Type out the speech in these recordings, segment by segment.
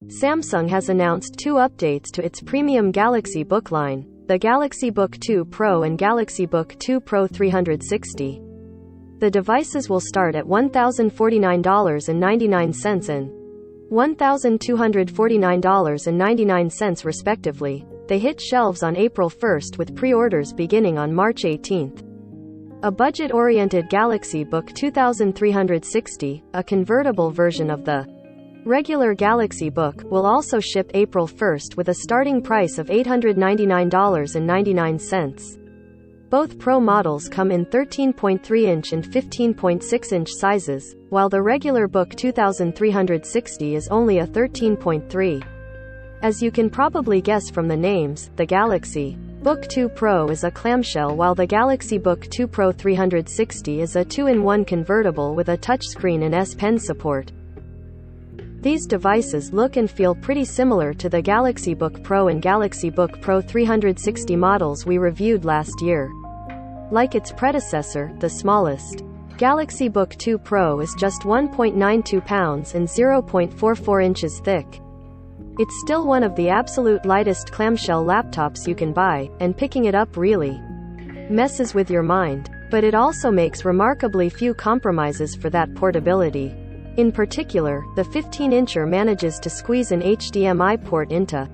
Samsung has announced 2 updates to its premium Galaxy Book line, the Galaxy Book 2 Pro and Galaxy Book 2 Pro 360. The devices will start at $1,049.99 and $1,249.99 respectively. They hit shelves on April 1st with pre-orders beginning on March 18th. A budget-oriented Galaxy Book 2360, a convertible version of the regular Galaxy Book, will also ship April 1st with a starting price of $899.99. Both Pro models come in 13.3-inch and 15.6-inch sizes, while the regular Book 2360 is only a 13.3. As you can probably guess from the names, the Galaxy Book 2 Pro is a clamshell while the Galaxy Book 2 Pro 360 is a 2-in-1 convertible with a touchscreen and S Pen support. These devices look and feel pretty similar to the Galaxy Book Pro and Galaxy Book Pro 360 models we reviewed last year. Like its predecessor, the smallest Galaxy Book 2 Pro is just 1.92 pounds and 0.44 inches thick. It's still one of the absolute lightest clamshell laptops you can buy, and picking it up really messes with your mind. But it also makes remarkably few compromises for that portability. In particular, the 15-incher manages to squeeze an HDMI port into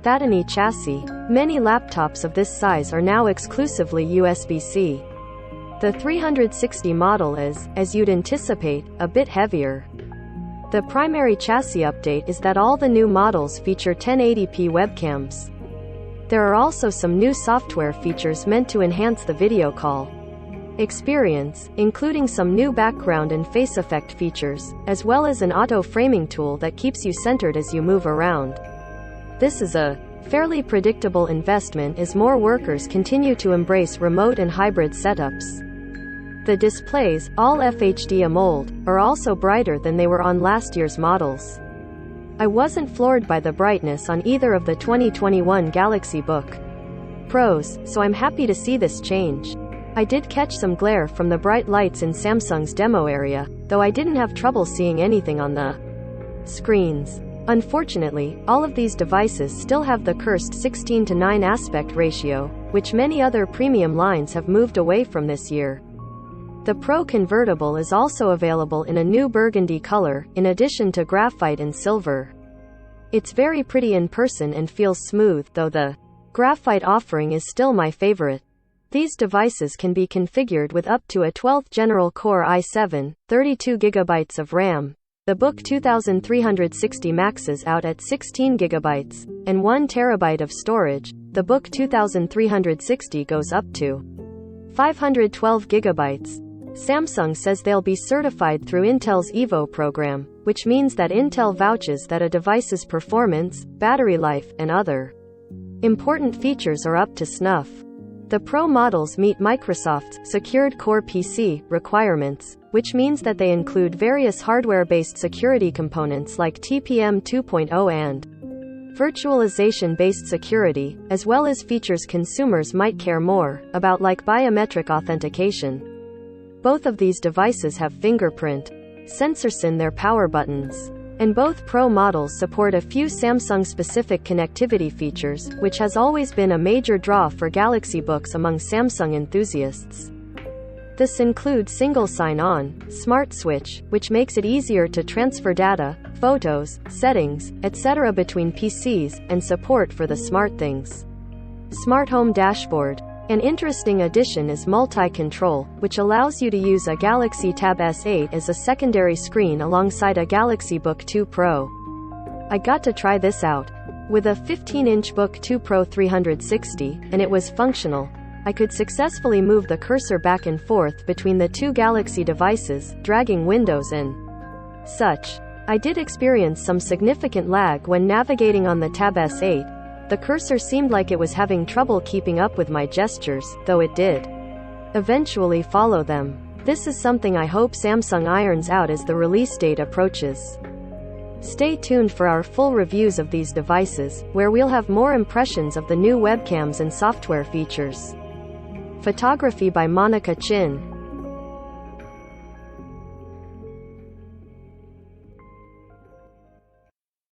that tiny chassis. Many laptops of this size are now exclusively USB-C. The 360 model is, as you'd anticipate, a bit heavier. The primary chassis update is that all the new models feature 1080p webcams. There are also some new software features meant to enhance the video call experience, including some new background and face effect features, as well as an auto-framing tool that keeps you centered as you move around. This is a fairly predictable investment as more workers continue to embrace remote and hybrid setups. The displays, all FHD AMOLED, are also brighter than they were on last year's models. I wasn't floored by the brightness on either of the 2021 Galaxy Book Pros, so I'm happy to see this change. I did catch some glare from the bright lights in Samsung's demo area, though I didn't have trouble seeing anything on the screens. Unfortunately, all of these devices still have the cursed 16:9 aspect ratio, which many other premium lines have moved away from this year. The Pro convertible is also available in a new burgundy color, in addition to graphite and silver. It's very pretty in person and feels smooth, though the graphite offering is still my favorite. These devices can be configured with up to a 12th General Core i7, 32GB of RAM. The Book 2360 maxes out at 16GB, and 1TB of storage. The Book 2360 goes up to 512GB. Samsung says they'll be certified through Intel's Evo program, which means that Intel vouches that a device's performance, battery life, and other important features are up to snuff. The Pro models meet Microsoft's Secured Core PC requirements, which means that they include various hardware-based security components like TPM 2.0 and virtualization-based security, as well as features consumers might care more about like biometric authentication. Both of these devices have fingerprint sensors in their power buttons. And both Pro models support a few Samsung-specific connectivity features, which has always been a major draw for Galaxy Books among Samsung enthusiasts. This includes single sign-on, Smart Switch, which makes it easier to transfer data, photos, settings, etc. between PCs, and support for the SmartThings Smart Home Dashboard. An interesting addition is multi-control, which allows you to use a Galaxy Tab S8 as a secondary screen alongside a Galaxy Book 2 Pro. I got to try this out with a 15-inch Book 2 Pro 360, and it was functional. I could successfully move the cursor back and forth between the two Galaxy devices, dragging windows and such. I did experience some significant lag when navigating on the Tab S8. The cursor seemed like it was having trouble keeping up with my gestures, though it did eventually follow them. This is something I hope Samsung irons out as the release date approaches. Stay tuned for our full reviews of these devices, where we'll have more impressions of the new webcams and software features. Photography by Monica Chin.